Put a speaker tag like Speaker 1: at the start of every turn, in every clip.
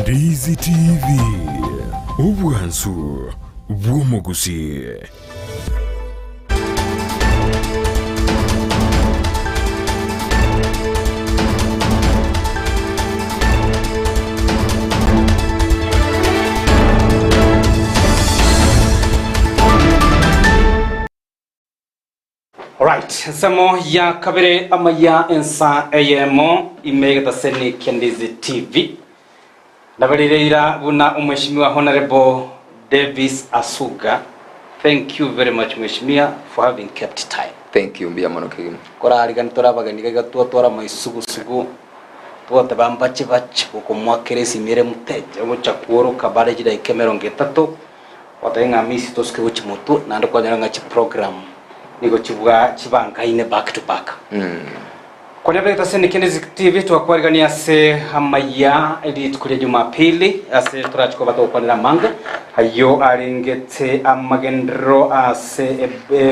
Speaker 1: Ndizi TV ubwansu bw'omugusii.
Speaker 2: Right, samo ya kabere amaya ensa ayemo imega seni Ndizi TV. Nabalirira buna umheshimiwa Honorable Davis Asuga. Thank you very much Mheshimiwa for having kept time.
Speaker 3: Thank you mbia mono kigimo.
Speaker 2: Kora arigan torabaganiga gatwa maisugusugu tuote bambache bache kumwakeresi mire muteje omucha kuoro kabare jida ikemero ngetato watenga misi toske uchi mutu nando kwa nyanga chi program niko chibwa chibangaine back to back. Kwa niaba ya Ndizi TV tuwakuarigania se hamaya ili tukulia Jumapili ase turachiko bato kwanira manga hayo aringete amagendro ase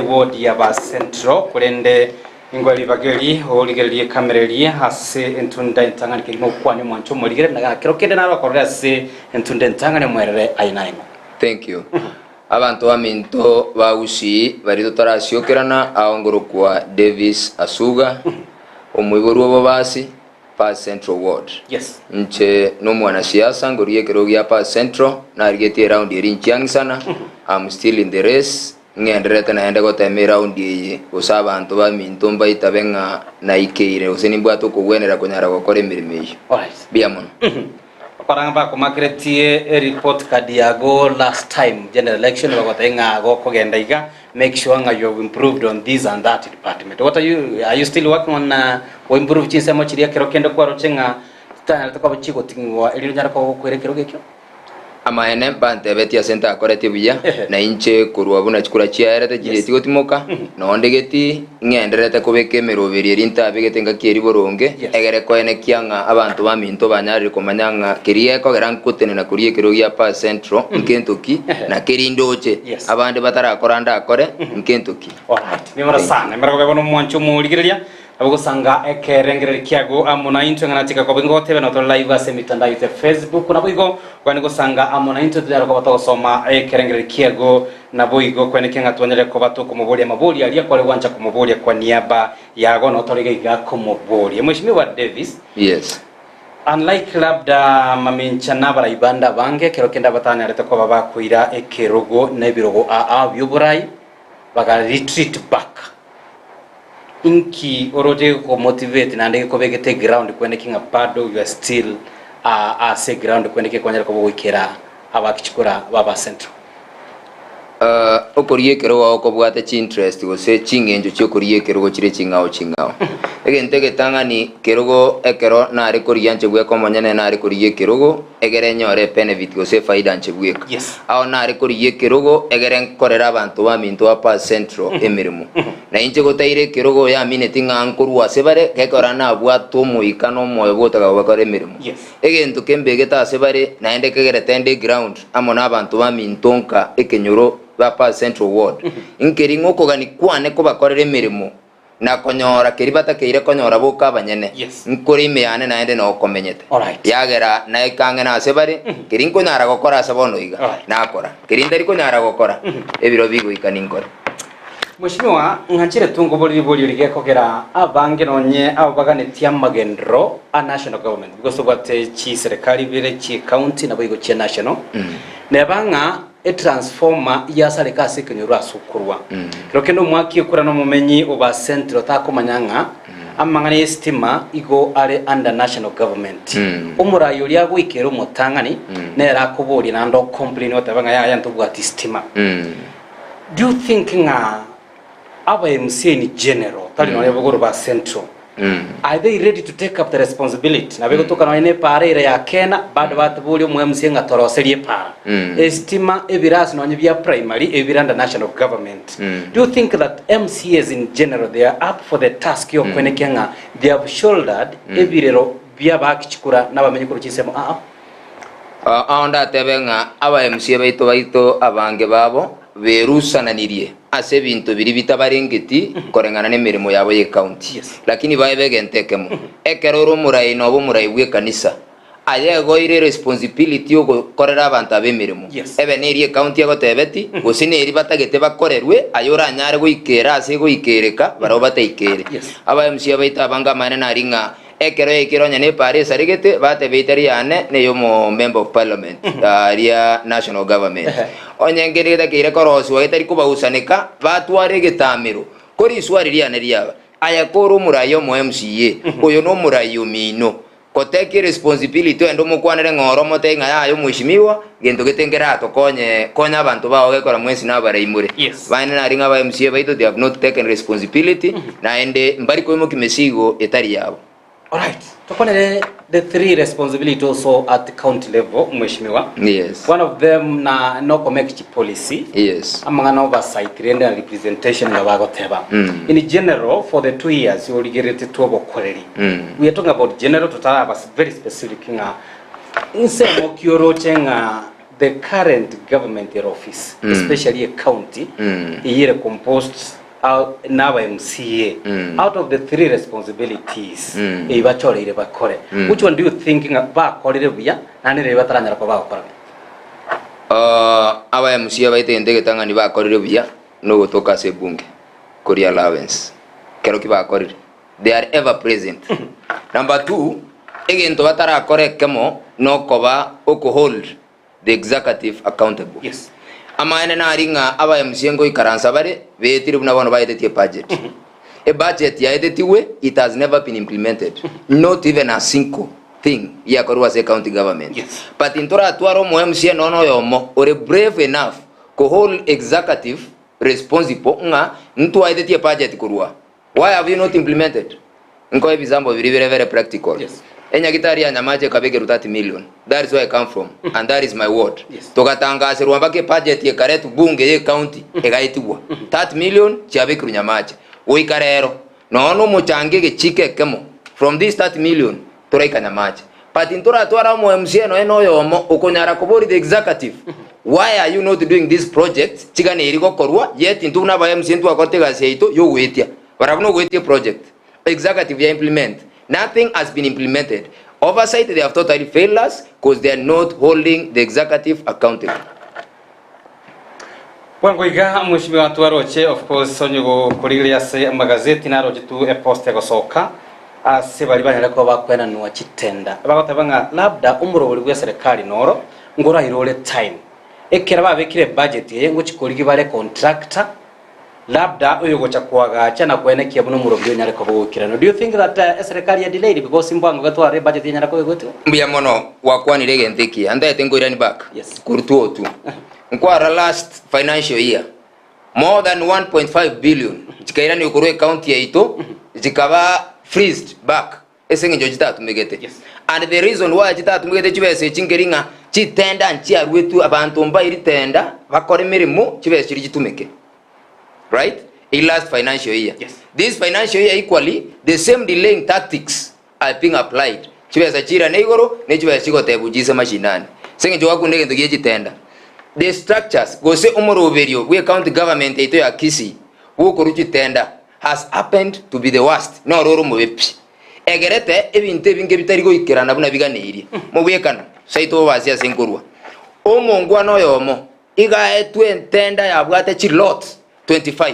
Speaker 2: ward ya ba central kurende ingwali bageli oligeli kamereli ase entunda ntangani kirimo kwani mwancho moligere naga kirokende naro akorera se entunda ntangani mwerere ainaino.
Speaker 3: Thank you. Abantu baminto ba Gusii bari tutarasyokerana ahongoro kwa Davis Asuga omwiboro wabasi pa Central Ward.
Speaker 2: Yes.
Speaker 3: Nche no mwana siasa ngoriye kerogia pa Central na arigeti round eri nchiang sana. I'm still in the race. Ngenderete na ende goteme round ye usaba abantu baminto mbaita benga na ikeire usenibwa to kugwenera kunyara gukora emirimo.
Speaker 2: Alright.
Speaker 3: Biamono.
Speaker 2: Paranga ko makretie report kadiago last time general election bagotenga go kogenda iga make sure nga you have improved on this and that department. What are you still working on improve chinsemo chiria kerokendo kwa rochenga tana to chiko tingwa eliro nyara ko kwerekero gekyo
Speaker 3: amaene bante betia senta akorete buya na inche kurwa buna chikura chiarete jireti gotimoka no ndegeti ngenderete kubeke meroberi rinta bigete ngakieri boronge egere ko ene kianga abantu baminto banyari komanyanga kiriye ko gerankutene na kuriye kirogia pa Central Nkentucky na kirindoche abande batarakoranda akore Nkentucky.
Speaker 2: Alright, nimara sana nimara ko bono mwancho muligireria abugusanga ekerengere kiago amona into nganatika ko bingo tebe na to live ase mitandao ya Facebook na boigo kwani gusanga amona into tayari ko batosoma ekerengere kiago na boigo kwene kenga twanyere ko bato kumubuli amabuli aliya kwa lwancha kumubuli kwa niaba yago na torege ga kumubuli. Mheshimiwa Davis.
Speaker 3: Yes.
Speaker 2: Unlike labda mamincha nabara ibanda bange kerokenda batana leta ko baba kuira ekerogo na birogo byuburai baga retreat back. Inki orote ko motivate na ndege ko begete ground kwene kinga bado you are still say ground kwene ke kwanyara ko wikera abakichukura baba Central.
Speaker 3: Okoriye kero ko bwate chi interest go se chingenjo cyo koriye kero go chire chingao egente getanga ni kerogo ekero na ari koriya nche bwe ko monyene na ari koriye kerogo egere nyore benefit go se faida nche bwe aho na ari koriye kerogo egere nkorera abantu baminto apa Central emirimo na inche gotaire kerogo ya minute ngankurwa sebare gekora na bwato muikano moyo botaga bakore emirimo egento kembegeta sebare na ende kegere tende ground amona abantu baminto nka ekenyoro bapa Central Ward inkeringo kogani kwane ko bakorera emirimo na konyora keribata keire konyora boka abanyene nkuri meane na ende no komenyete yagera na ikange na sebare kirinko nyara gokora sabono iga na akora kirindari ko nyara gokora ebiro bigo ikaninkora.
Speaker 2: Mheshimiwa ngachire tungo boli lige kogera abange nonye abagane tiamagendro a national government because of what chi serikali bire chi county na boigo chi national nebanga e transformer ya sarekase kenyura asukurwa kirokendo mwaki kura no mumenyi oba Central takomanyanga amangane estima igo are under national government omurayo lya gwikero mutangani nera kubori nando complain otabanga ya ntubwati estima. Do you think nga aba MC in general tali no yabogoro ba Central are they ready to take up the responsibility na bego toka no ine pare ya kena bado batubuli mu MC nga toroserie pa estima ebiras no nyibya primary ebiranda national government. Do you think that MCs in general they are up for the task yo kwenekenga they have shouldered ebirero bya bakichukura nabamenye ko kisemo
Speaker 3: onda tebenga aba MC baito abange babo berusananirie ase bintu biri bitabarengeti korengana nemirimo yabo ye county lakini baye begentekemo ekeroro murai no bo murai bwe kanisa aye goire responsibility yo korera abantu abemirimo ebe neri county agotebeti gosineri batagete bakorerwe ayora nyare goikera ase goikereka baro bataikere aba MC abaita banga mane naringa ekero ekironya ne Paris arigete bate beiteri yane ne yomo member of parliament area national government onyengerete kire korosi waitari kubagusanika batware getamiro kori swari riane riaba aya koro murayo mo MCA oyo no murayo mino koteki responsibility endo mukwanere ngoro motenga yayo mwishimiwa gento getengera konya abantu bawo gekora mwensi nabaraimure bane naringa ba MCA baito they have not taken responsibility na ende mbari ko kimesigo etari yabo.
Speaker 2: Alright, tukonere the three responsibility also at the county level, mweshimiwa.
Speaker 3: Yes.
Speaker 2: One of them na no community policy.
Speaker 3: Yes.
Speaker 2: Amanga na oversight and representation nga bagoteba. In general, for the 2 years you will get it to obokoreri. We are talking about general total was very specific nga. Inse mokioro chenga the current government office, especially a county, iyere composed out now MCA out of the 3 responsibilities ibachorere bakore which one do you think bakorere buya nani reba taranyara ko bakora
Speaker 3: aba MCA baitende getangani bakorere buya no gotoka se bunge kori allowance kero kibakorere they are ever present. Number 2 egento batara kore kemo no koba oko hold the executive accountable.
Speaker 2: Yes.
Speaker 3: Amane na ringa aba MCA ngo ikaransa bare betiri buna bano bayetetie budget. A budget ya edetiwe it has never been implemented. Not even a single thing ya korwa se county government.
Speaker 2: Yes.
Speaker 3: But intora tuaro mo MCA no yomo or brave enough ko whole executive responsible nga ntu ayetetie budget kurwa. Why have you not implemented? Nko example very very practical.
Speaker 2: Yes.
Speaker 3: Enya gitari ya nyamaje kabegeru 30 million. That is where I come from and that is my word.
Speaker 2: Yes.
Speaker 3: Togatangase rwambake budget ye karetu bunge ye county egaitibwa 30 million chabegeru nyamaje. Oikarero no muchange gechike kemo from this 30 million toraika nyamaje. But intora twara mo MCA no eno yomo okonyara kobori the executive. Why are you not doing this project? Chigane iriko korwa yet intuna ba MCA ntu akotega seito yo wetia. Barabuno wetia project. Executive ya implement. Nothing has been implemented. Oversight, they have totally failed us because they are not holding the executive accountable.
Speaker 2: Wango iga mwishimiwa tuwaroche, of course, sonyo kurilia se magazeti na roje tu e-post ya soka. Ase bali banyala kwa wakwena nuwa chitenda. Bagotabanga labda umuro uliwe serikali noro, ngora hirole time. Ekera babekire budget ye ngo chikoligi bale contractor. Labda uyo gocha kuagacha na kwenekya buno murobyo nyare ko bukirano. Do you think that serikali ya delayed because imbango gatware budget nyara ko goto?
Speaker 3: Mbiya mono wakwani rege ntiki anda etengo irani back.
Speaker 2: Yes.
Speaker 3: Kurtuo tu. Nkwara last financial year more than 1.5 billion chikairani ukurwe county ya ito chikaba freezed back esenge njojita tumegete.
Speaker 2: Yes.
Speaker 3: And the reason why chita tumegete chibese chingeringa chitenda nchi arwetu abantu mba iri tenda bakore mirimo chibese chiri chitumeke. Right? In last financial year.
Speaker 2: Yes.
Speaker 3: This financial year equally, the same delaying tactics are being applied. Chibesa chira neigoro, ne chibesa chigote bujisa mashinani. Senge jowa kunege ndogeji tenda. The structures, gose umoro oberio, we county government ito ya Kisii, wuko ruchi tenda, has happened to be the worst. No roro mwepi. Egerete, ebinte binge bitarigo ikirana buna biga neiri. Mwekana, saito wazia senkurwa. Omo ngwano yomo, iga etwe tenda ya bwate chilot. 25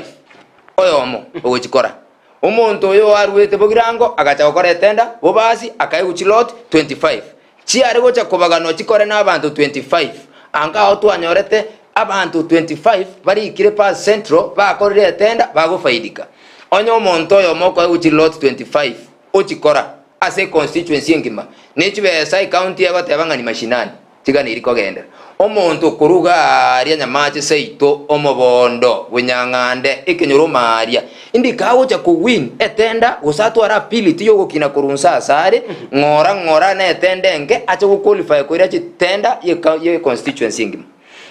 Speaker 3: oyomo ogochikora omonto yo arwete bogirango agacha gukora tenda bobasi akaiguchilot 25 chi ari gocha kobagano chikore na abantu 25 anga otwanyorete abantu 25 bari ikire pa central bakorire tenda bagofaidika onyo omonto yo moko aiguchilot 25 ochikora ase constituency ngima nechibe sai county yabatebanga ni mashinani tigani iriko genda omonto kuruga aria nyamache seito omobondo bunyangande ikinyoro maria indikawo cha ku win etenda gusatwara pili tiyo gukina kurunsa asare ngora na etendenge acha ku qualify ko ira chitenda ye constituency ngim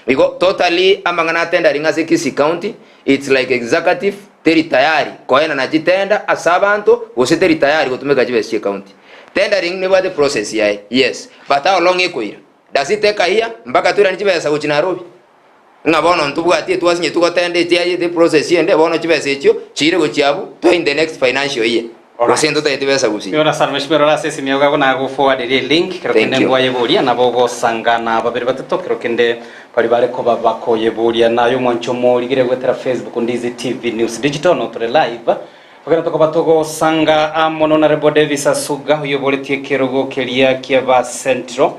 Speaker 3: because totally amangana tenda ringa se Kisii county it's like executive teri tayari koena na chitenda asabanto gusiteri tayari gutumeka chibese county tenda ring ne the process yae yes but how long ikoira. Does it take a year? Mpaka tu rani chibesa ku Nairobi. Ngabono ntubwati twasinye tukotende tiaye the process yende bono chibesa echo chire go chiabu to in the next financial year. Rosendo taiti besa Gusii.
Speaker 2: Yona sana mheshimiwa rasa sisi miaga kuna go forward ile link kirokende ngwa yeburia nabo go sangana babiri batatu kirokende bari bare ko babako yeburia nayo mwancho muri gire gwetera Facebook Ndizi TV News Digital no tore live bagana to batogo sanga amono na Rebo Davis asuga uyoboretie kirogo kelia kiaba central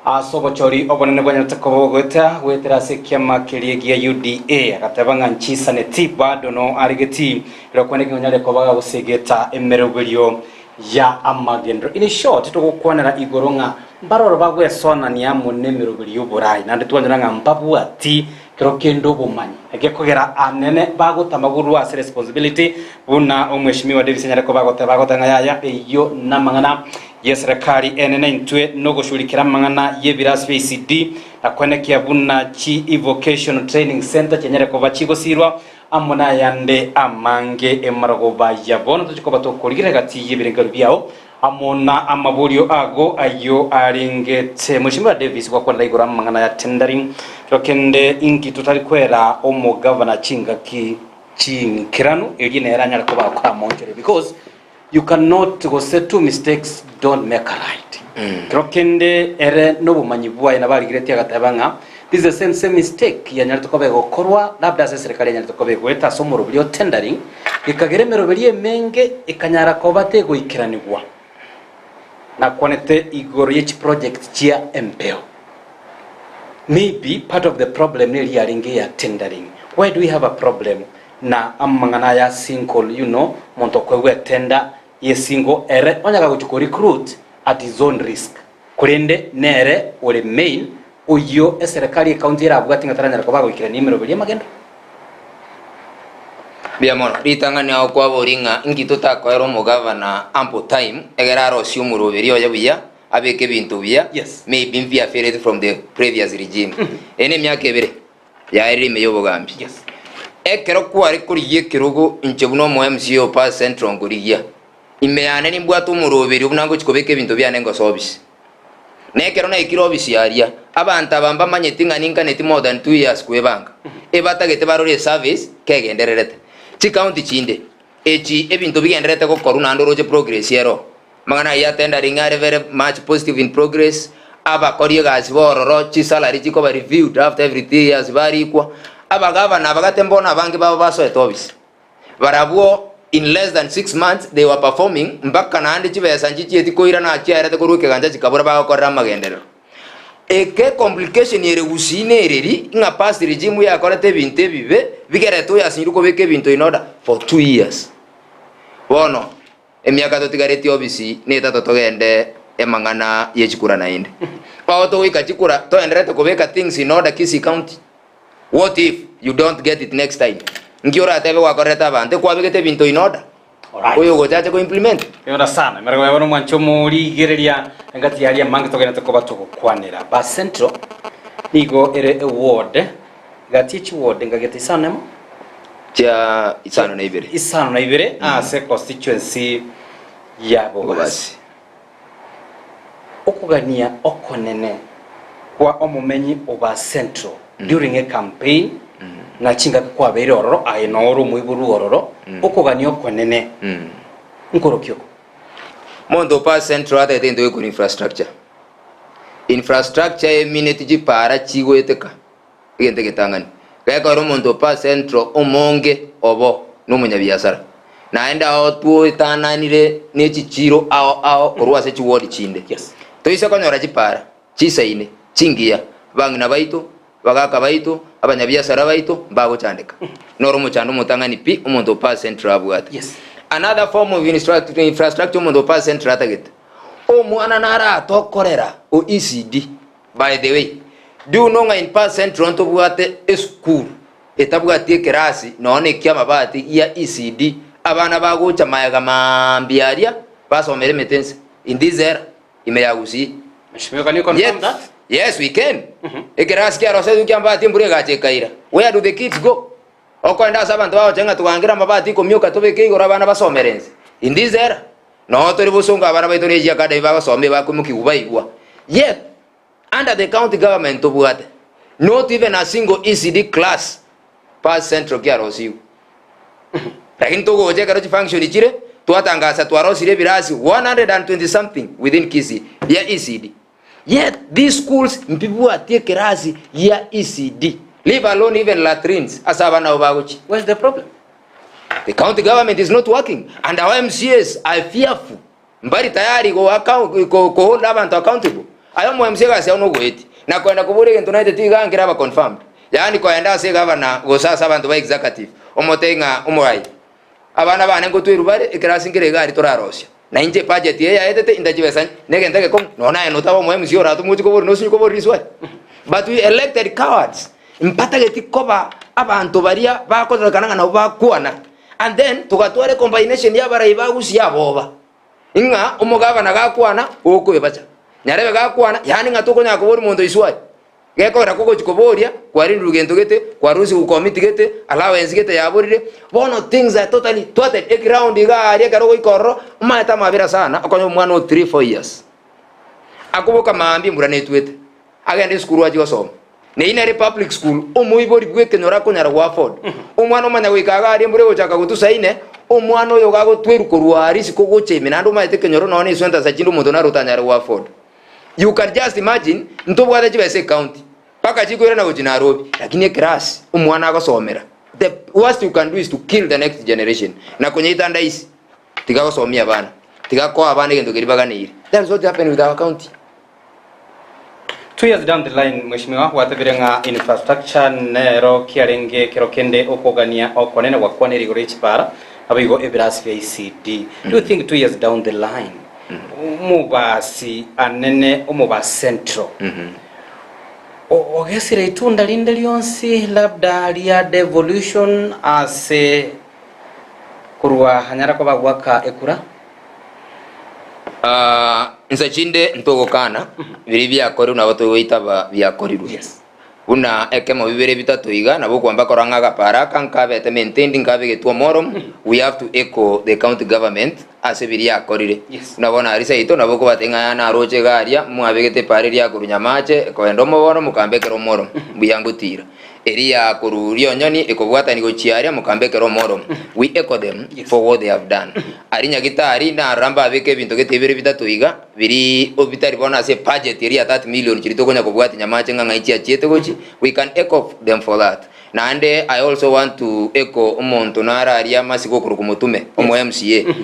Speaker 2: asobo chori obonene bwanya takobo gwetera sekiama kelia gia UDA akatabanga nchisa ne tiba dono arigeti rokwane kinyale ko baga gusegeta emeroberio ya amagendro in short to gukwanira igoronga baroro bagwe sona ni amune meroberio burai nande twandira ngampabu ati kirokendo bumanyi agekogera anene bagotamaguru as responsibility buna omweshimiwa Davis nyareko bagotanga yaya iyo namangana yeserekali enene intwe no gushurikira mangana yebiras VCD akwenekia buna chi evocation training center kenyereko bachigosirwa amona yande amange emarago bayabona tuchiko batokurigire gati yebirengaru byao amona amaburio ago ayo aringete mushimira Davis kwa kwenda igora mangana ya tendering rokende inki tutari kwera omo governor chinkirano eri neranya ko bakora monjere because you cannot go say two mistakes don't make a right rokende ere no bumanyi bwa ina bari gireti agatabanga this is the same mistake ya nyarto kobe gokorwa labda se serikali nyarto kobe gweta somoro byo tendering ikageremero beriye menge ikanyara ko batego ikiranibwa na konete igoro yechi project chia MPO maybe part of the problem ni yaringe ya tendering. Why do we have a problem na amangana ya single monto kwewe tender ye single ere onyaga go recruit at his own risk kurende nere ore main uyo eserikali county era bwati ngataranya ko bago ikira nimero bili magendo
Speaker 3: biamono ritangani au kwa boringa ngito takoero mo governor ample time egeraro siumuro biri oya buya abeke bintu bya maybe via ferret from the previous regime ene myaka ebere ya erime yobogambi ekero kwari kuriye kirugo inchebuno mo MCO pa central nguriya imeyane ni bwatu muroberi ubunango chikobeke bintu byane ngo sobisi nekero na ikiro obisi yaria abantu abamba manyetinga ninka neti more than 2 years kwebanga ebatagete barore service kegendererete chi county chinde echi ebintu bigenderete ko koruna ndoroje progress yero magana ya tendering are very much positive in progress aba koriye gazi bororo chi salary chiko ba reviewed after every 3 years bari kwa aba governor bagatembona abange baba baso etobisi barabuo in less than 6 months they were performing mbaka na andi chibesa nchicheti koira na chiarete koruke ganja chikabura bagokorera magenderero eke complication yere Gusii ereri nga past regime ya korete binte bibe bigereto yasinruko beke bintu in order for 2 years bono emyaka totigareti obisi neta totogende emangana yechikura na inde paoto wika chikura to enderete kobeka things in order Kisii county. What if you don't get it next time? Ngiora tebe wa koreta bante kwa bigete bintu in order. Oyo gojaje ko implement.
Speaker 2: Yona sana mergo yabona mwancho muri gereria ngati yali mangi togena to koba to kwanira. Ba central nigo ere award gati chi award ngagete sana mo.
Speaker 3: Cha isano na ibere.
Speaker 2: Isano na ibere se constituency ya Bogasi. Okugania okonene kwa omumenyi oba central during a campaign na chinga kwa bere ororo ainoro muiburu ororo okugania okonene nkorokyo
Speaker 3: mondo pa central ate tendo ko infrastructure minute ji para chigweteka igende getangani kaya ro mondo pa central omonge obo no munyabiasara naenda otuo itananire nechichiro ao orwase chiwodi chinde toise konyora chipara chisaine chingia bangina baito bagaka baito abanyabiasara baito bago chandeka noro muchando mutangani pi umuntu pa central abwate another form of infrastructure umuntu pa central target mwana nara tokorera o ECD. By the way, do no nga in pa central to bwate school etabwate kerasi none kya mabati ya ECD abana bago chamayaga mambiaria basomere metense in this era imeya Gusii.
Speaker 2: Mheshimiwa, can you confirm that?
Speaker 3: Yes, we can. Ekerasi kya rose ukiamba ati mbure gache kaira. Where do the kids go? Okwenda sabantu bawo chenga tukangira mabati ko myuka tobeke igora bana basomerense. In this era, no tori busonga abana baitore ya kada basome bakumuki ubaigwa. Yet, under the county government of Bugate, not even a single ECD class pass central kya rose. Lakini togo je karo function ichire twatangasa twarosire birasi 120 something within Kisii ya ECD. Yet these schools mpibu atie kirasi ya ECD, leave alone even latrines asaba na obagochi.
Speaker 2: Where's the problem?
Speaker 3: The county government is not working and our MCAs are fearful. Mbari tayari go hold abantu accountable. Ayo mu MCA gasi ono goeti na kwenda kubure kintu naite tigangira ba confirmed. Yani kwenda se governor go sasa abantu ba executive omotenga umurai abana bane ngo twirubare ikirasi ngire gari turarosya na inje budget ye yaetete indajibesa nege ndege kom nona eno tabo mu MCA ora tumuti ko bori no sinyo ko bori riswa. But we elected cowards mpata geti koba abantu baria bakoze kananga na bakuana, and then tugatware combination ya bara ibagusi yaboba inga umugaba na gakwana uko yebacha nyarebe gakwana yani ngatuko nyakobori mundo iswai gekora kuko chikoboria kwari rugendo gete kwarusi ku committee gete allowance gete yaborire bono things are totally total ground igari garo ikoro umata mabira sana akonyo mwana 3-4 years akuboka mambi murane twete agende skuru aji gosoma ne ina public school umuibori gweke nyora kunyara wa afford umwana umanya gwikaga ari mbure gochaka gutusaine umwana uyo gago tweru kurwari sikogoche minando maite kenyoro none iswenta sachindo muntu na rutanyara wa afford. You can just imagine ntobo adachi bese county paka chikwera na gochi Nairobi lakini class umwana agosomera. The worst you can do is to kill the next generation na kwenye itanda isi tiga gosomia bana tiga kwa abana gendo kiribaganire. That's what happened with our county.
Speaker 2: 2 years down the line mheshimiwa watabirenga infrastructure nero kiarenge kirokende okogania okonene wakwane rigorich para abigo ebirasi vya ECD. Do you think 2 years down the line umubasi anene umuba central ogesire itunda linde lyonsi labda lia devolution ase kurwa hanyara kwa bagwaka ekura
Speaker 3: nsachinde ntogokana biri byakori unabato witaba byakoriru.
Speaker 2: Yes.
Speaker 3: Una ekemo bibere bitatu iga nabo kwamba koranga gapara kankabete maintaining kabege to morom. We have to echo the county government ase biri yakorire.
Speaker 2: Yes.
Speaker 3: Unabona arisa ito nabo ko batenga na roche garia mwabegete pare lya kurunyamache ko endomo bono mukambekero morom buyangutira eri ya kururio nyoni ekobwata ni gochiaria mukambekero morom. We echo them for what they have done. Arinya gitari na ramba abeke bintu gete bibere bitatu iga biri obitari bona ase budget eri ya 30 million chirito konya kobwata nyamache nganga ichi achete gochi. We can echo them for that. Nande I also want to echo umuntu nararia masiko kurukumutume omo MCA.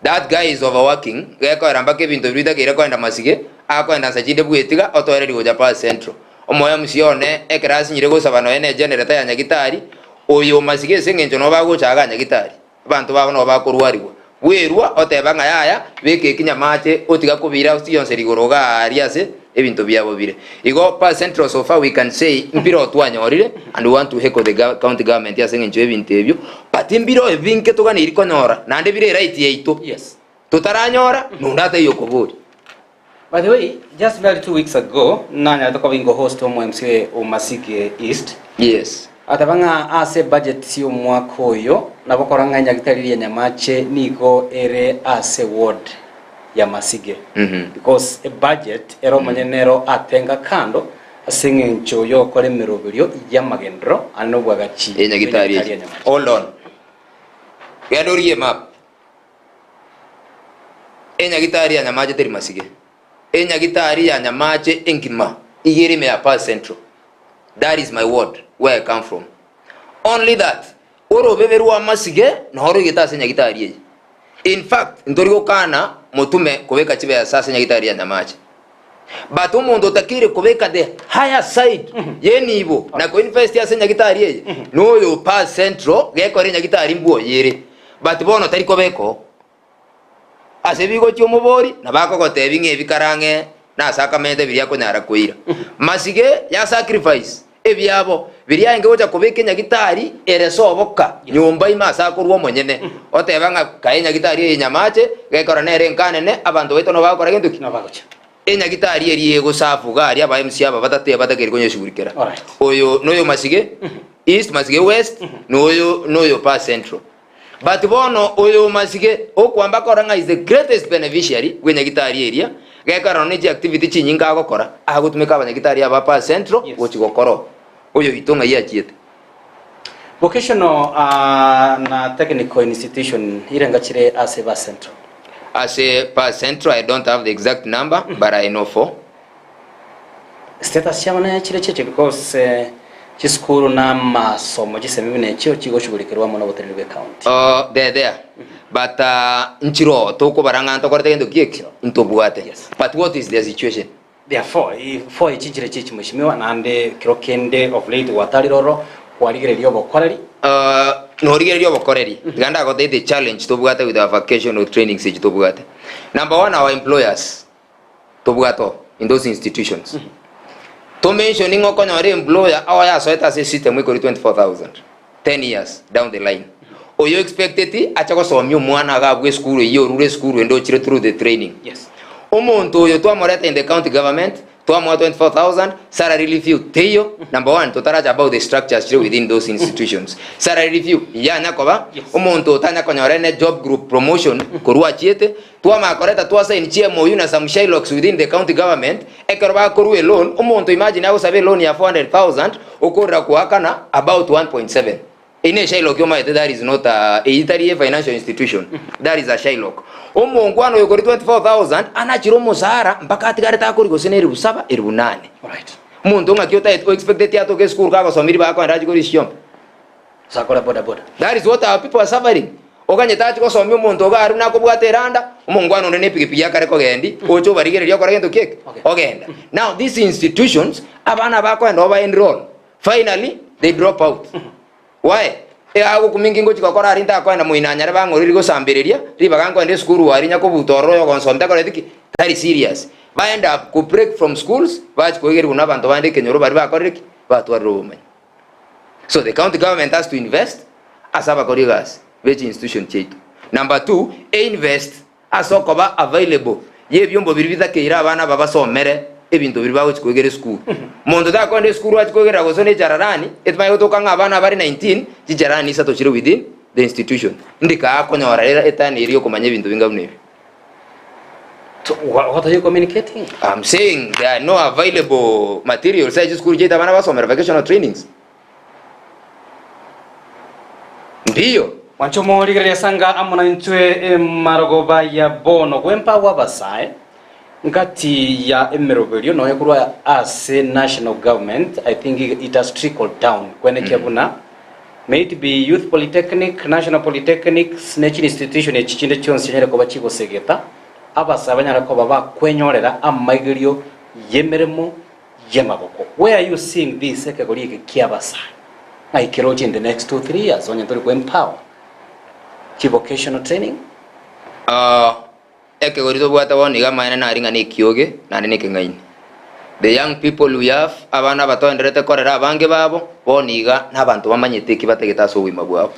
Speaker 3: That guy is overworking. Geko rambake bintu birita kire kwenda masige akwenda sajide bwetiga otoreri goja pa central omoya musione ekrasi nyire gosaba no ene generator ya nyagitari oyo masige sengenjo no bagochaga nyagitari abantu babo no bakorwariwa werwa otebanga yaya beke kinyamache otiga kubira usiyonse rigoroga ariase ebintu byabo bire igo pa central so far we can say mbiro twanyorire and we want to echo the county government ya sengenjo ebintu ebyo but mbiro ebinke tugana iriko nyora nande bire right yeito.
Speaker 2: Yes.
Speaker 3: Tutaranyora nundata yokobori.
Speaker 2: By the way, just barely 2 weeks ago, nanya tokovingo host omo MCA Masige East.
Speaker 3: Yes.
Speaker 2: Atabanga ase budget sio mwaka oyo nabokoranga nyagitari ya nyamache nigo ere ase ward ya Masige. Because a budget ero manyenero atenga kando asinge nchoyo kore mirobirio ya magendro anobwagachi
Speaker 3: nyagitari ya nyamache. Hold on. Yadoriye map. Nyagitari ya nyamache teri Masige. Nyagitari ya nyamache enkima igirime ya pa central. That is my word where I come from. Only that oro beberu wa Masige na horo gitase nyagitari ye. In fact ndorigo kana mutume kubeka chibe ya sasa nyagitari ya nyamache. But umuntu takire kubeka the higher side ye nibo na ko invest ya nyagitari ye no yo pa central geko re nyagitari mbuo yere. But bono tari kobeko asebigo cyomubori nabako gotebinge ebikarange na sakamente biriya ko nyara kuira Masige ya sacrifice ebyabo biriya nge gocha kubeke nyagitari eresoboka nyumba imasa kurwo monyene otebanga kaye nyagitari nyamache gekora nere nkanene abantu beto no bakora gintu kino bagocha nyagitari eri ego safuga ari aba MC aba batate batakeri konye shugurikera oyo noyo Masige East Masige West noyo pa Central. But bono oyo Masige okwamba koranga is the greatest beneficiary when nyagitari area gekara no activity chinyinga agokora agutumika abanyagitari aba pa Central gochi gokoro oyo itonga yachiete.
Speaker 2: vocational na technical institution irengachire as a central.
Speaker 3: As a per central, I don't have the exact number, but I know 4.
Speaker 2: Status yamana chire cheche because chiskuru na masomo giseme bine cyo kigo shugulikirwa mu n'obuterere county.
Speaker 3: They're there. But nchiro toko baranga ntokorete gendo kiek intobwate. But what is the situation?
Speaker 2: Therefore, for ichijire cheche mushimiwa nande kirokende of late watariroro kwarigererio bokoreri.
Speaker 3: No rigererio bokoreri. Ganda got the challenge tobwate with our vocational training stage tobwate. Number 1, our employers tobwato in those institutions. To mentioning okonyore employer our ya so it as a system we call 24,000 10 years down the line. Or you expected it achako so myu mwana ga school yo rure school endo chire through the training.
Speaker 2: Yes.
Speaker 3: Omonto yo to amoreta in the county government to amo 24,000 salary review teyo. Number 1 to taraja about the structures within those institutions. Salary review ya nakoba omonto tanya konyore ne job group promotion korua chiete to amakoreta to asa in CMOU na some Shylocks within the county government ekerba koru loan omonto imagine ako sabe loan ya 400,000 okora kuakana about 1.7. In a Shylock, that is not a financial institution. That is a Shylock. Omongwano yokori 24,000 anachiro musara mpaka atigareta kuri gosene 7 8.
Speaker 2: Right.
Speaker 3: Muntu ngakiota expected ya toke school kako somiri ba ko ndaji kuri shiom.
Speaker 2: Sakora boda.
Speaker 3: That is what our people are suffering. Okanye tati ko somyo muntu ga aruna ko bwateranda omongwano ne pikipiki yakare ko gendi ocho barigere ryo kora gento kek. Ogenda. Now these institutions abana bako and over enroll. Finally they drop out. Why? Ago kumingi ngo chikokora arinta kwenda muinanya bangoriri go sambereria ribaga kwenda school wari nyako butoro yo konsomta kore tiki very serious. Ba end up ku break from schools bach ko geri una bantu bande kenyoro bari bakoriki batwaro umenye. So the county government has to invest asaba korigas which institution chetu. Number 2, invest asokoba available ye byombo biribita keira abana babasomere ebintu biribaho chikogere school. Mondo da kwende school wa chikogera gosone chararani etmayo tokanga abana bari 19 chijarani sato chiro within the institution. Ndika akonyora era etani iriyo kumanye bintu bingamu.
Speaker 2: So what are you communicating?
Speaker 3: I'm saying there are no available materials such school jeta bana basomera vocational trainings. Ndio
Speaker 2: Wanchomo ligere sanga amuna ntwe marogoba ya bono kwempa wabasai ngati ya emeroberio no yakurwa as a national government. I think it has trickled down kwene kyabuna may it be youth polytechnic, national polytechnics, national institution echichinde chonse nyere ko bachiko segeta abasa abanyara ko baba kwenyorera amagirio yemeremo yemaboko. Where are you seeing this ekagori kyabasa aikero in the next 2-3 years onye tori ko empower vocational training?
Speaker 3: Ekegorizo bwata woniga maana na ringa ne kioge na ne kengaini. The young people we have abana batonderete korera abange babo boniga nabantu bamanyete kibategeta so wima bwabo.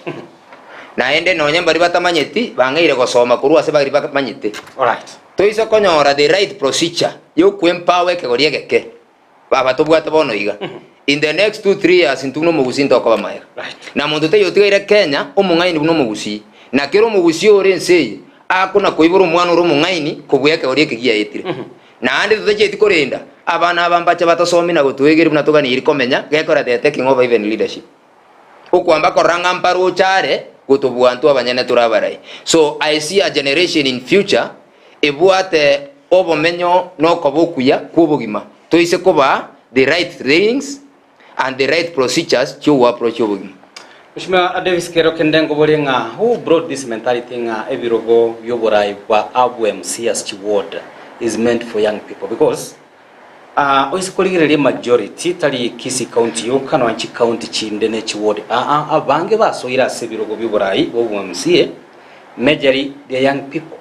Speaker 3: Na ende nonye bari batamanyeti bangaire gosoma kurwa se bari bakamanyete.
Speaker 2: All right.
Speaker 3: To iso konyora the right procedure yo kwempower ekegori egeke. Baba to bwata bonoiga. In the next 2-3 years intuno mugusinto ko bamaya.
Speaker 2: Right.
Speaker 3: Na muntu te yotigaire Kenya omungaini buno mugusi. Na kero mugusi ore nsei akuna koiburu mwana uru mungaini kubuyake ori ekigia etire. Na ande tuteje tikorenda abana abambacha batasomi na gutwegeri bunatoka ni irikomenya gekora the taking over even leadership. Okwamba koranga mparu chare gutubwantu abanyene turabarai. So I see a generation in future ebwate obomenyo no kobokuya kubugima. Toise koba the right things and the right procedures to approach obugima.
Speaker 2: Mheshimiwa Davis Kero Kendengo Bolenga, who brought this mentality nga ebirogo yoborai wa abu MCS Chiward is meant for young people because oisikoligere majority tali Kisii county yo kana wanchi county chinde ne Chiward abange basoira sebirogo byoborai bo MCA majority the young people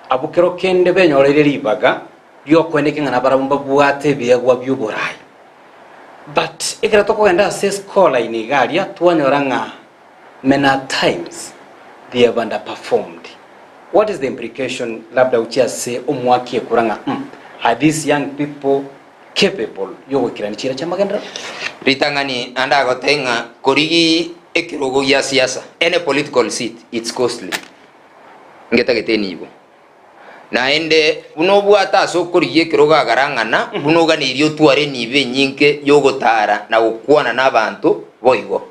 Speaker 2: abukero kende benyorere libaga yo kweneke nga nabaramba bwate byagwa byoborai. But ikira toko enda says scholar inigalia tuanyoranga many times they have underperformed. What is the implication labda uchia say omwaki kuranga are these young people capable yo wikira nichira cha magandra
Speaker 3: ritangani anda gotenga korigi ekirogo ya siasa any political seat it's costly ngeta geteni ibo na ende unobwata so koriye kiroga garangana unoga ni irio tware nibe nyinke yogotara na gukwana nabantu boigo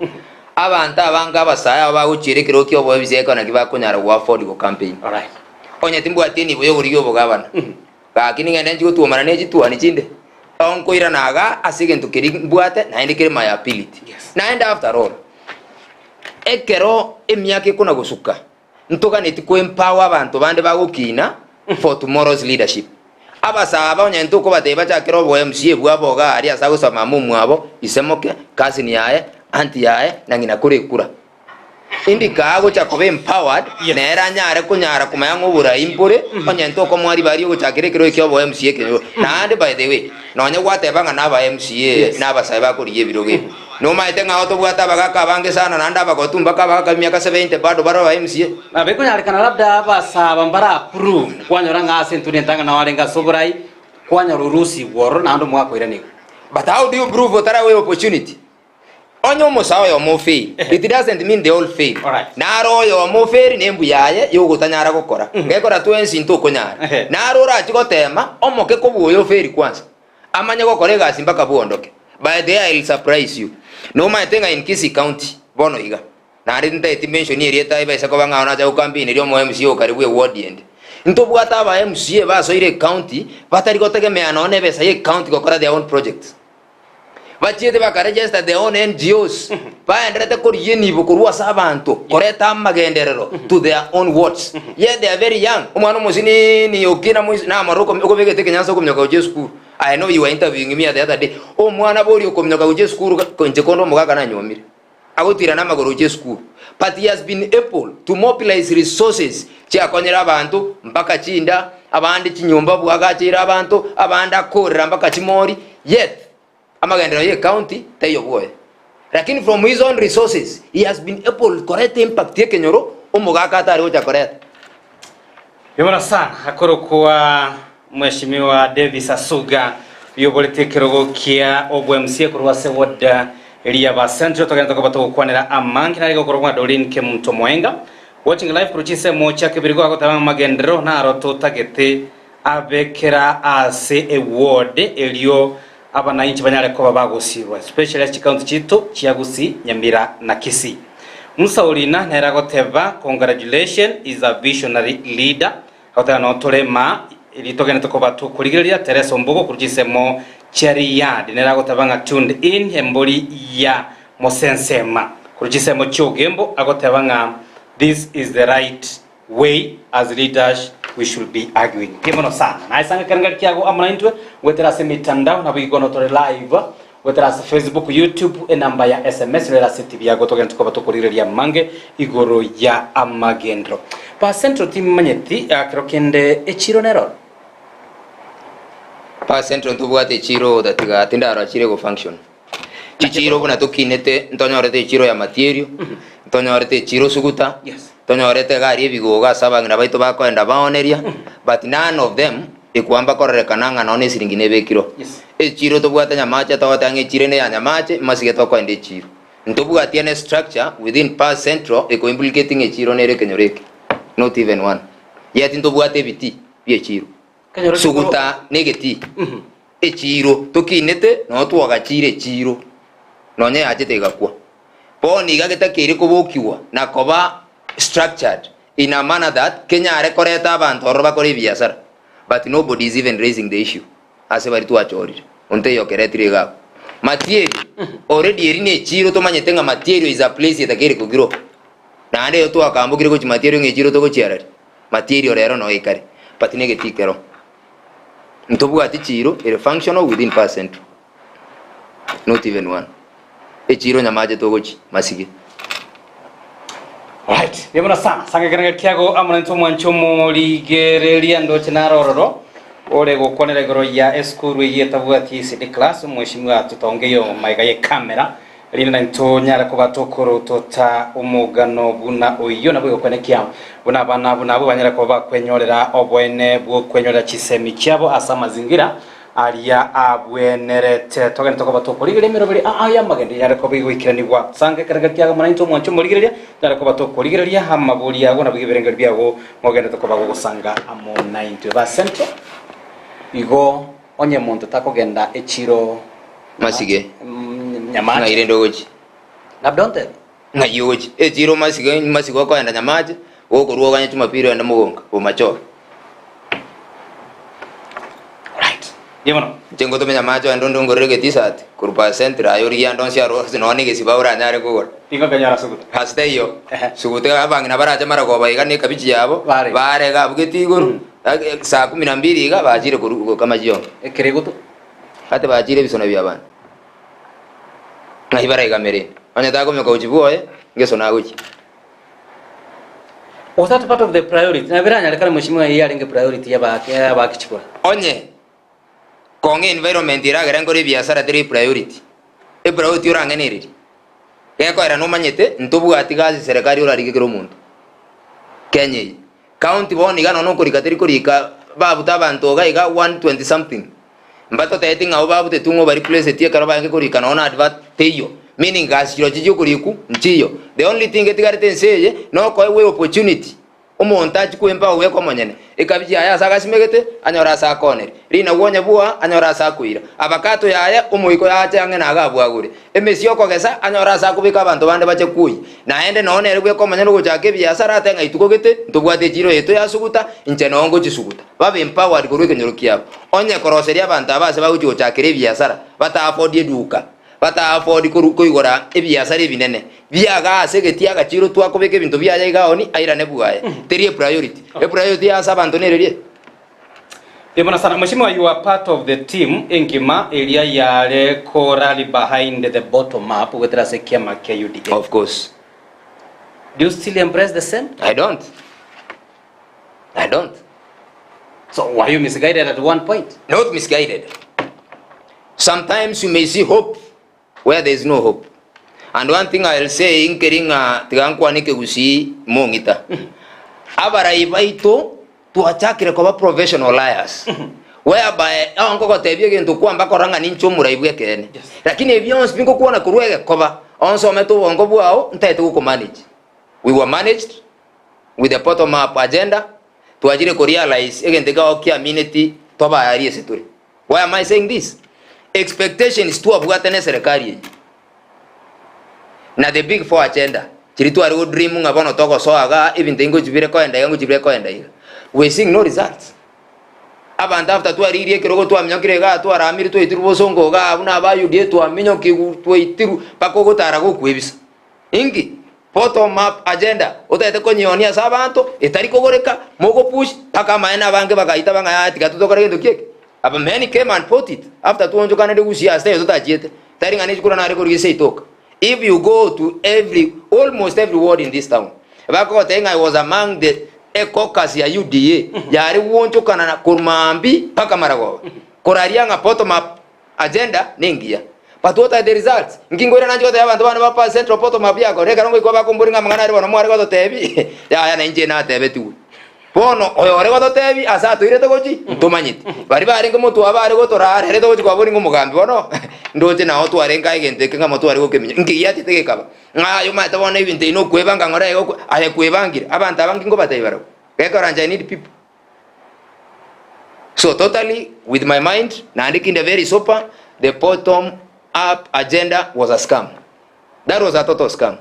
Speaker 3: abantu abanga abasaya baguchirekero kyo bo bizeko na kibakunyara gwa afford go campaign.
Speaker 2: Alright.
Speaker 3: Onye timbwati ni boyo buriyo bugabana. Kakini ngende njigo tuomana neji tuani chinde. Onko ira naga asige ntukiri mbwate na indikire my ability. And after all ekero emyaka kuna gusuka ntoka neti ko empower abantu bande bagukina for tomorrow's leadership. Abasaba onye ntuko bateba chakero bo MCA bwabo ari asago samamu mwabo isemoke kazi ni yae anti yae nangina kure kura. Indi kago chakobe empowered nera nyare kunyara kumayango bura impure onye ntoko mwari bari go chakire kiro kyo bo MCA kenyo na ande by the way nonye gwatebanga naba MCA nabasaba kuriye biroge no maite ngaoto bwata bagaka bange sana nanda bagotumba kabaka miaka 70 bado baro wa MCA
Speaker 2: na beko nyari kana labda basaba mbara approve kwanyora ngase ntune ntanga na walenga sobrai kwanyora urusi woro na ndo mwako ire niko.
Speaker 3: But how do you prove other way opportunity? Onyo musawo yo mo fail. It doesn't mean they all fail. Naro yo mo fail nembu yaye yo gutanyara gukora. Ngekora twensi ntoko nyara. Naro rachiko tema omoke ko buyo fail kwanza. Amanye gukore gasi mpaka buondoke. By the way, I'll surprise you. No my thing in Kisii County bono iga. Na rinda itimension area taiba isako banga ona ja ukambini ryo mo MCA karibu e ward end. Nto bwata ba MCA baso ile county batari gotegemea none besa ye county gukora their own projects. Bachete bakaregister their own NGOs. Baenderete kuri yeni bukurwa sabantu koreta magenderero to their own wards. Yet they are very young. Umwana musini ni okina na maroko okobegete kenyanso kumyoka uje school. I know you were interviewing me the other day. Umwana bori okomyoka uje school konje kondo mugaga na Nyamira. Agutira na magoro uje school. But he has been able to mobilize resources cha konyera abantu mpaka chinda abandi chinyumba bwaga chira abantu abanda korera mpaka chimori. Yet amagendero ye county tayo boy. Lakini from his own resources he has been able to correct impact ye kenyoro umugaka atari ucha correct.
Speaker 2: Yomara sana hakoro kwa Mheshimiwa Davis Asuga yobolete kirogo kia obwemsie kurwa se woda elia ba central tokenda ko kwanera amangi na ko kwa dolin ke muntu mwenga watching live kuchise mocha kibirigo akotama magendero na roto tagete abekera ase award elio abananchi banyale ko babagusirwa specialist county chito chia Gusii Nyamira na Kisii. Musaulina nera goteva congratulations is a visionary leader hota no tolema ilitogena tokoba to kurigiria Teresa Mbogo kurujisemo cheria dinera gotabanga tuned in hemboli ya mosensema kurujisemo chogembo agotabanga this is the right way as leaders we should be arguing kemono sana na isanga kangali kyago amanaintwe wetera semitandao na bigono tore live wetera Facebook YouTube namba ya SMS rela TV yago togena tokoba to kurigiria mange igoro ya amagendro pa central team manyeti akrokende echiro nero
Speaker 3: pa central ntubwate chiro datiga tindaro achire go function chichiro kuna tokinete ntonyorete chiro ya material ntonyorete chiro suguta ntonyorete gari ebigoga sabangira baito bakoenda baoneria but none of them ekwamba korekananga none siringi nebekiro echiro tobwate nyamache tawatange chirene ya nyamache masige tokoende echiro ntobwate ene structure within pa central eko implicating echiro nere kenyoreke not even one yet ntobwate biti biechiro suguta negeti echiro tokinete no twagachire chiro nonye ajete gakwa poni gageta kiri kubukiwa na koba structured in a manner that Kenya are koreta abantu oroba kore biashara but nobody is even raising the issue ase bari tuachori onte yokeretire ga material already erine chiro to manyetenga material is a place yetakere kugiro na ande yo to akambukire ko material ngechiro to ko chiara material rero no ikare but negeti kero ntobuga ati chiro ere functional within percent not even one echiro nyamaje togochi masige
Speaker 2: right yemona sana sanga kana kyago amana nto mwancho moligereria ndo chenarororo ole gokonera igoro ya school yetabuga ati city class mweshimwa tutongeyo maiga ye camera rina nto nyara ko batokoro tota umugano buna oyo nabo gokonekia buna bana buna abo banyara ko bakwenyorera obwene bwo kwenyorera chisemi cyabo asa mazingira aria abwenerete togene tokoba tokorigire mirobiri aya magende yare ko bigwikiranirwa sange karaga kyaga mana into mwancho murigire yare ko batokorigire hamaburi yago nabigiberengeri byago mogende tokoba gusanga amo 90% igo onye muntu takogenda echiro
Speaker 3: masige
Speaker 2: nyamana
Speaker 3: na irendo gochi
Speaker 2: nabdonte
Speaker 3: ngayoji ejiro masigo ko enda nyamaje oko ruo kanye Jumapili enda mugonga umacho
Speaker 2: Right. Yemono.
Speaker 3: jengo to menya macho endo ngorege tisat kurpa centra yori yando sia ro sinone ke sibaura nyare ko
Speaker 2: Tinga kanyara suguta.
Speaker 3: hasteyo sugute abangi na baraje mara ko bayiga ne kabichi yabo
Speaker 2: Bare.
Speaker 3: bare ga bugeti guru saa 12 ga bajire ko kama jiyo
Speaker 2: Keregutu.
Speaker 3: ate bajire bisona byabana ngai bare ga mere anya ta ko me ko jibo ngeso na guchi.
Speaker 2: Was that part of the priority? Na biranya lekana mheshimiwa yeye alinge priority ya bakichukua.
Speaker 3: Onye konge environment iragera ngori biashara tiri priority e priority urangeniriri geko era no manyete ntubuga atigazi serikali urarigikira umuntu Kenya county boni gano no kurika tiri kurika babu tabantu gaiga 120 something mbato tete ngao babu tetungo bari place tie karaba nge kurika naona advert teyo meaning gas kiro chijo kuriku nchiyo the only thing etigarite nseye no ko we opportunity umuntu achikwemba uwe ko monyene ikabiji aya saka simegete anyora sa corner rina wonye bua anyora sa kuira abakato yaya umuiko yache ange na agabwa gure emesio ko gesa anyora sa kubika abantu bande bache kuyi naende none rwe ko monyene guchake biasara atenga itukogete ntubwate jiro yeto yasuguta inche nongo chisuguta babe empowered kurwe kenyurukia onye koroseria abantu abase baguchi guchakire biasara bata afford eduka bata afford kuigora ebiasara ebinene biaga asegetia agachiro twakobeka ebintu biaja igaoni airane bugaye teri priority priority asa abantu nererie.
Speaker 2: Yemona sana mheshimiwa, you are part of the team Engima area yale ko rally behind the bottom up with Rasekia KUDA.
Speaker 3: Of course.
Speaker 2: Do you still embrace the same?
Speaker 3: I don't.
Speaker 2: So were you misguided at one point?
Speaker 3: Not misguided. Sometimes you may see hope where there is no hope. And one thing I'll say inkeringa tigankwanike Gusii mongita. Abarai baito tuachakire kwa professional liars. Whereby anko kotebye gento kwamba koranga nincho muraibwe kene. Lakini ebyons bingo kuona kurwege koba onso meto wongo bwao ntaite ku manage. We were managed with the bottom up agenda to ajire realize egentega okiaminity toba yari seturi. Why am I saying this? Expectations tu abwatene serikali na the big four agenda chiritu ari dream ngabono toko so aga even tengo jibire ko enda yangu jibire ko enda iga we seeing no results abanda after tu ari rie kirogo tu amnyokire ga tu aramiri tu itiru bosongo ga abuna abayu die tu aminyo ki tu itiru pakoko tarago kwebisa ingi bottom up agenda otete ko nyonia sabanto etari kogoreka mogo push paka maena bange bagaita banga ati gatutokore gendo kieke aba many came and put it after tu onjo kana de Gusii stay zotajiete tari ngani chukura na rekodi gise itoka. If you go to almost every ward in this town, I was among the caucus ya UDA, yari woncho kana na kurmambi paka marago. Korarianga bottom up agenda ningia. But what are the results? Ngingore nanjo ta abantu bana bapa central bottom up yako reka ngo ikoba kumburinga mangana ari bana mwari go tebi. Ya na inje na tebe tu. Bono oyore go tebi asa tuire to gochi ntumanyiti. Bari bari ngo mutu abari go torare re to gochi kwa bori ngo mugambi bono. Ndoje na otu arenga igente kenga mutu ari go keminya. Ngiyati tegekaba. Ngayo mata bona ibinte ino kwebanga ngora go aye kwebangira. Abantu abangi ngo batayibara. Reka ranja I need people. So totally with my mind na andiki the very super the bottom up agenda was a scam. That was a total scam.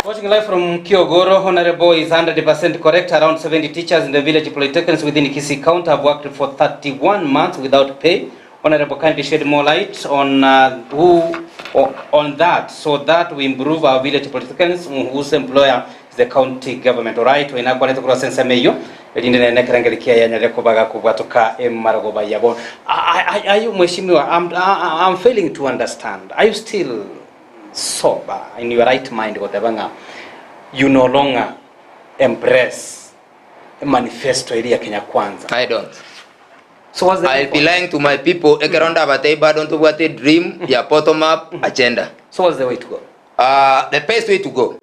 Speaker 2: Watching live from Kiogoro, Honorable is 100% correct. Around 70 teachers in the village polytechnics within Kisii County have worked for 31 months without pay. Honorable, kindly shed more light on on that, so that we improve our village polytechnics whose employer is the county government. All right, we now go to the sense meyo. Are you mheshimiwa? I'm failing to understand. Are you still sober in your right mind? Whatever, you no longer embrace a manifesto area Kenya Kwanza.
Speaker 3: I don't.
Speaker 2: So what's the
Speaker 3: I'll be lying to my people. Ekeronda batei badon to what a dream ya bottom up agenda.
Speaker 2: So what's the way to go?
Speaker 3: The best way to go.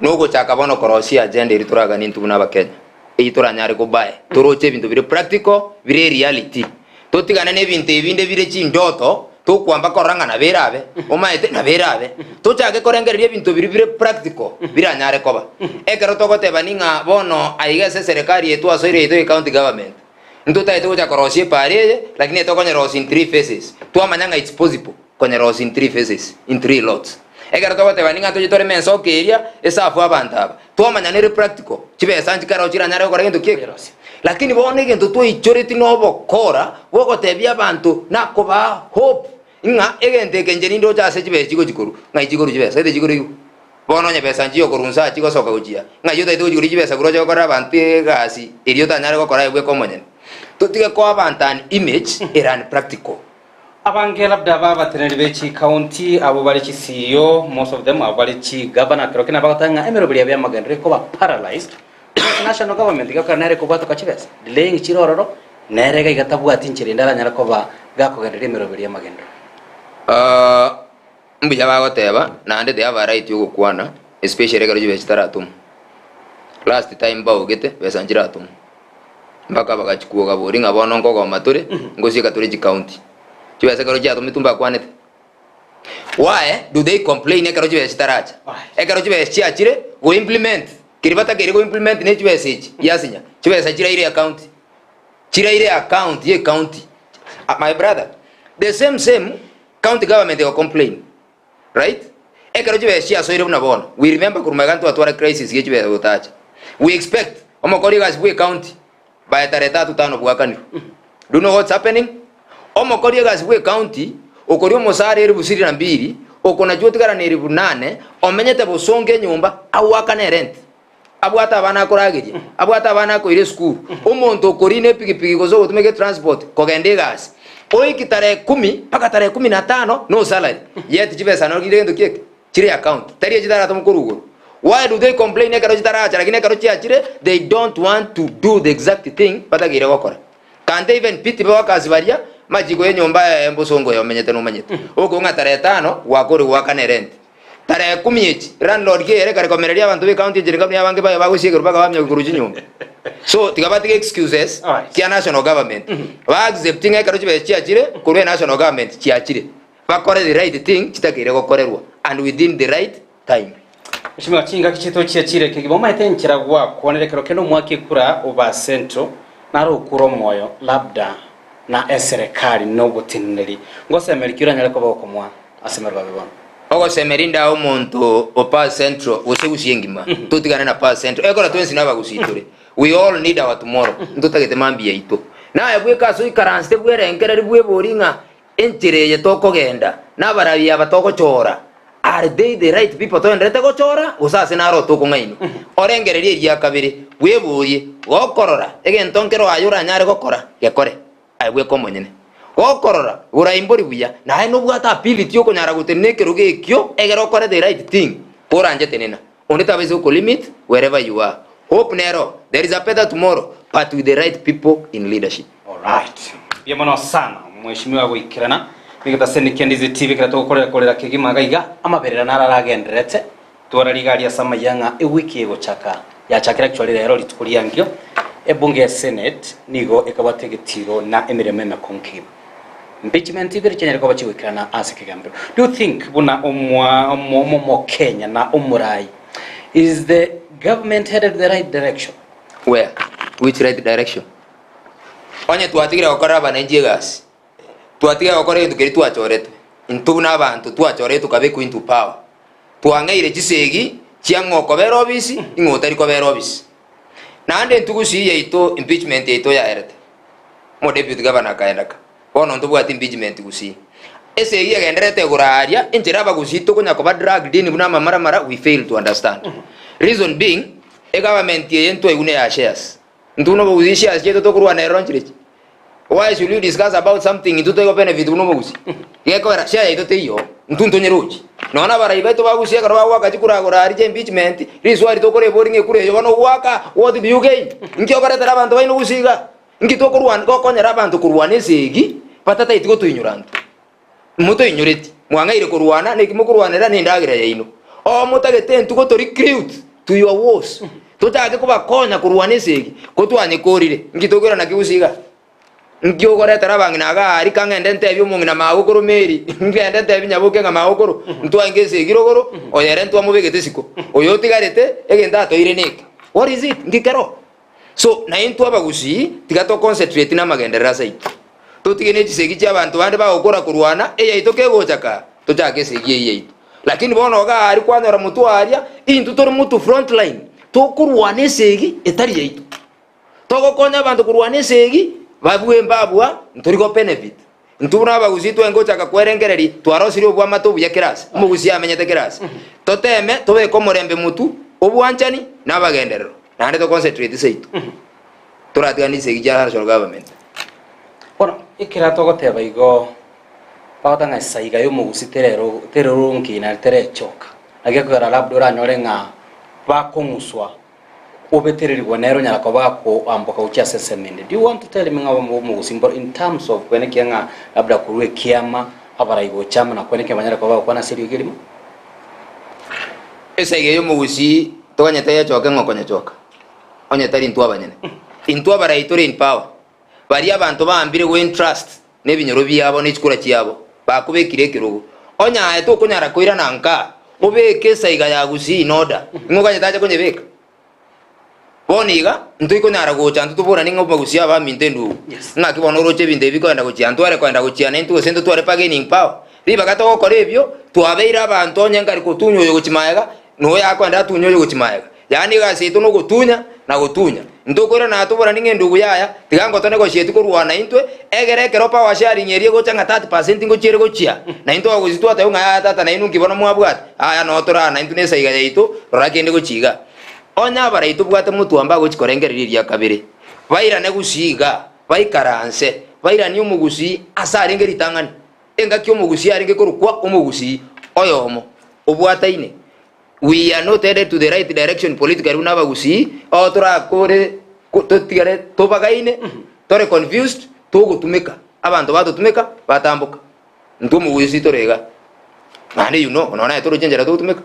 Speaker 3: No go chakabono korosi agenda irituraga nintu na bakenya. Itura nyare ko bae. Toroche bintu bire practical, bire reality. Totigana ne binte binde bire chindoto. To kwamba koranga na berabe omaete na berabe to chake korengerie bintu bire practical bira nyare koba ekero to goteba ninga bono aigase serikali yetu asoire yetu county government ntuta yetu cha korosie pare lakini to konye rosi in 3 phases to amanyanga it's possible konye rosi in 3 phases in 3 lots egero togoteba ninga tujitore menso keria esafu abantu aba twamanya nere practical chibesa nchikara ochira nyare gukora gintu kieke lakini bone gintu twichoreti nobokora bogotebia abantu nakoba hope inga egente kenjeri ndo chase chibesa chiko chikuru ngai chikuru chibesa ite chikuru bono nyebesa nchiyo korunsa chiko soka uchia ngai yote ito chikuru chibesa kuro chokora abantu egasi erio tanyare gukora egwe komonyene tutige ko abantu an image eran practical
Speaker 2: abange labda babateneri bechi county abo bali Kisii most of them abo bali chi governor kirokina bagatanga emero bali abya magendere ko ba paralyzed national government gakanare ko bato kachibesa delaying chirororo nerega igatabu atinchiri ndara nyara ko ba gakogendere emero bali magendere
Speaker 3: mbuya bagoteba nande they have a right yo kwana especially garo jibe chitaratum last time baugete besa njiratum mbaka bagachikuo gabori ngabono ngoko maturi ngosi katuri ji county chibesa garo jato mitumba kwanete why do they complain e garo jibe chitaracha e garo jibe chiachire go implement kiribata kiri go implement ne jibe sechi yasinya chibesa chira ile account ye county my brother the same county government they complain right ekaro jibe chia so iruna bona we remember kurumagantu atwara crisis ye jibe utacha we expect omokori gas we county by 3-5 bwakani do you know what's happening omokori gas we county okori omosare eri busiri na 2 okona jotigara ne eri 8 omenyete bosonge nyumba awakane rent abwata abana akorageje abwata abana ko ire school omonto okori ne pigipigi gozo gotumeke transport kogende gas oi kitare 10 paka tare 15 no salary yet chibesa no girendo kieke chire account tari chidara tomukurugo why do they complain ekaro chidara lakini ekaro chiachire they don't want to do the exact thing batagire gokora can they even pity bawakazi baria majiko yenyomba embosongo yomenyete no manyete oko nga tare 5 wakori wakane rent tare 10 landlord gere kare komereria abantu be county jere kabya bange baye bagushigero baka bamya kuruji nyumba so tigabatige excuses kia national government ba accepting ekaro chibe chiachire kurwe national government chiachire bakore the right thing chitakire gokorerwa and within the right time
Speaker 2: Mheshimiwa Chinga kichito chiachire kigiboma itenchira gwa kuonerekero keno mwaki kura oba central naro kuro moyo labda na serikali no butineri ngose merikira nyale ko bakomwa asemerwa bibona
Speaker 3: ogo semerinda omuntu opa central osegushiengima tutigana na pa central ekora twensi nabagusitore we all need our tomorrow ndutagete mambia ito na ebweka so ikaranste bwerengere bweboringa entireye tokogenda nabarabiya batoko chora are they the right people to endete go chora usase naro toko ngaino orengererie ya kabiri bweborie gokorora egentonkero ayura nyare gokora gekore aibwe komonyene gokorora ura imbori buya na no bwata ability yo konyara gutenekero gekyo egero kore the right thing poranje tenena oneta beze ko limit wherever you are hope nero there is a better tomorrow but with the right people in leadership.
Speaker 2: All right yemono sana mheshimiwa gwikirana nigeta senike Ndizi TV kira tugukorera kigima gaiga amaberera nararagenderete twararigaria sama yanga ewiki egochaka yachakira actually rero litukuria ngio ebunge senate nigo ekabategetiro na emireme mekonkiba impeachment ibiri chenere ko bachiwikirana asekigambiro. Do you think buna omwa Kenya na umurai is the government headed the right direction?
Speaker 3: Where? Which right direction? Onye twatigira gukora bananjie gas twatiga gukora intu kiri twachoretwe intubuna abantu twachoretwe kabeku into power twangeire chisegi chiangoko berobisi ingotari ko berobisi nande ntugusi yeito impeachment yeito ya erete mo deputy governor kaendaka ono ntubwati impeachment gusi esegi agenderete guraria injira bagusito kunya ko drag din buna mara we fail to understand. Reason being a government yento egune ya shares ntuno bogusi shares jeto to kurwa na eronchire. Why should you discuss about something into to benefit uno bogusi yeko era share yeto teyo ntunto nyeruchi nona baraibeto bagusi ya karwa waka chikura gurari impeachment riswari to kore boring ekure yo no waka what do you gain nkyo bare tara bantu baino gusiga nkito kurwan ko konyera bantu kurwane segi patata itiko tuinyurantu muto inyureti mwangaire kurwana nekimukurwanira nindagira yaino o mutagete ntuko to recruit to your wars tutake kuba konya kurwane segi ko twanye korire nkitogera na kigusiga nkyo gore tara bangina ga ari kangende ntebyo mungina magukuru meri ngende ntebyo nyabuke nga magukuru ntwange segirogoro oyere ntwa mubegete siko oyo tigarete egenda toire nek what is it ngikero so na into abagusi tigato concentrate na magenderera saitu tutigene chisegi cha abantu bande bagukora kurwana eya itoke gochaka tutake segi eya itu lakini bono ga ari kwanyora mutu aria into tori mutu front line tokurwane segi etari yaitu togokonya abantu kurwane segi babwe mbabwa ntori go benefit ntuna bagusitwe ngochaka kwerengereri twarosiri obwa matu bya kirasi umugusi amenyete kirasi toteme tobe komorembe mutu obwanchani nabagenderero nande to concentrate seitu turatiani segi ja national government
Speaker 2: bona ikirato goteba igo bagotanga saiga yo mugusi terero ngina terechoka agekora labdo ranyore nga bakonguswa obetererwa nero nyara ko bako amboka ucha sesemende. Do you want to tell me ngabo mugusi in terms of kwene kenga labda kuruwe kiama abara igo chama na kwene kemanyara ko bako na siri girimo
Speaker 3: saiga yo mugusi tokanyeta ya choka ngokonya choka onya tari ntwa banyene intwa bara itore in power bari abantu baambire we trust nebinyoro byabo n'ikikura cyabo bakubekire kirugo onya eto kunyara koira nanka obeke saiga ya Gusii in order ngokanya taje konyebeka boniga ntuiko nyara gocha ntutubura ningo Gusii aba mintendu ngakibona roche binde bikoenda gocha ntware kwenda gocha nentu sento tware bargaining power riba gato korebyo twabeira abantu nyangari kutunyo yo gochimayaga no yakwenda tunyo yo gochimayaga yani gasitu no gotunya na gotunya ndukura na tubura ninge ndugu yaya tigango tone go shetu kurwana intwe egere kero power sharing erie gocha nga 30% ngo chere gochia na into agozitwa tayo nga tata na inu kibona mwabwat aya no tora na intune saiga yaitu rakende gochiga onya bara itu bwate mutu amba gochikorengereria kabiri baira ne gusiga baikaranse baira ni umugusi asari ngeri tangani enga kyo umugusi ari ngekorukwa umugusi oyomo obwataine. We are not headed to the right direction politically unaba Gusii otora kore totigare tobagaine tore confused togutumika abantu batutumika batambuka ntumu Gusii torega mane unaona etoro chenjera togutumika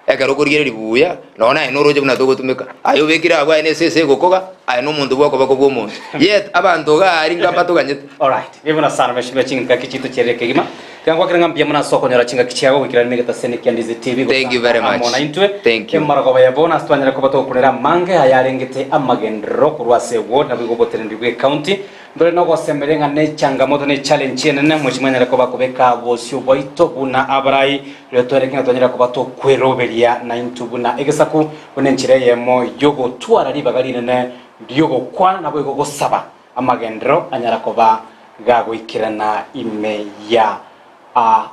Speaker 3: ekero kurigere ribuya naona enoroje buna togutumika ayo bekira agwa NSS gokoga ayo no mundu bwako bako bwo yet abantu ga ari ngamba toganyete.
Speaker 2: All right, bibona sana meshime chinga kichitu chereke gima kangwa kiranga mpia muna soko nyara chinga kichiago wikira nimegeta sene kia Ndizi TV.
Speaker 3: Thank you very much.
Speaker 2: Amona intwe
Speaker 3: thank you
Speaker 2: mara kwa yabona stwanyara ko bato kunera mange ayarengete amagendro kurwase ward na bigobotere ndibwe county mbere no gosemerenga ne changamoto ne challenge nene mwishimanya ko bakobeka bosyo boito buna abarai retore kinga twanyara ko bato kweroberia na intubuna egesaku unenchire yemo yogo twara ribagali nene yogo kwa na bwo gosaba amagendro anyara ko ba gagwikirana ime ya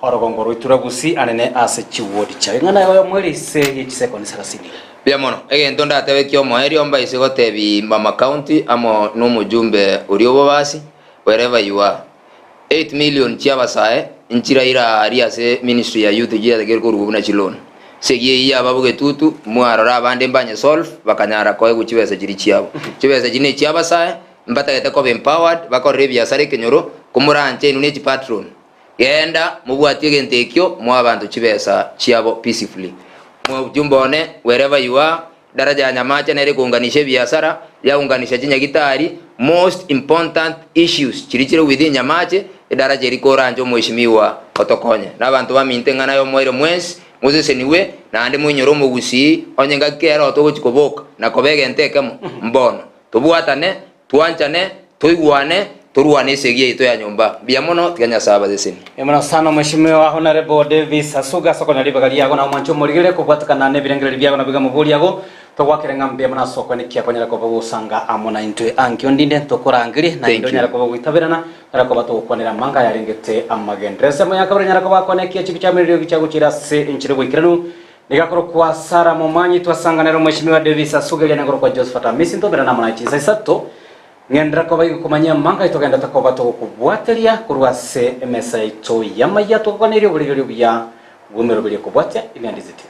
Speaker 2: orogongoro itura Gusii anene ase chiwodi cha ngana yo mweri se yichisekoni sarasini
Speaker 3: bia mono egento ndatewe kyo moeri omba ise gotebi mama county amo no mujumbe uriobo basi wherever you are 8 million chiabasae inchiraira ariase ministry ya youth gia de gerko rugubuna chilon segie ya babuge tutu mwarora abande mbanye solve bakanyara koe guchibesa chiri chiabo chibesa jine chiabasae mbata gete ko empowered bakore biasare kenyoro kumuranche nune chi patron yenda mubwatie gentekyo mwa abantu chibesa chiabo peacefully mwa jumbone wherever you are daraja nyamacha nere kuunganisha biashara ya unganisha chinya gitari most important issues chirichire within nyamache daraja rikora njo mheshimiwa otokonye na abantu bamintengana yo moire mwezi muzese niwe na ande munyoro mu Gusii onyenga kero to gochikoboka na kobege ntekemo mbono tubwatane tuanchane tuigwane turuane segie ito ya nyumba biamono tiganya saba deseni
Speaker 2: emana sana mheshimiwa honorable Davis asuga soko naliba gali yago na mwancho muligire kubwatakana ne birengere byago na biga mubuli yago togwakirenga mbia mana soko ne kia kwanyara ko bagusanga amona intwe anki ondinde tokorangire na indonyara ko bagwitabirana ara ko batokwanira manga yarengete amagendrese mo yakabara nyara ko bakone kia chibicha miriro gichago kirase inchire bwikiranu nigakoro kwa sara momanyi twasanganero mheshimiwa Davis asuga ile ngoro kwa Josephat Amisi ntobera na mona chisa isato ngendra ko bayi kumanya manga itogenda takoba to kubwatelia kurwase emesa ito yamaya to kwanero buri bya gumero buri kubwate Ndizi TV.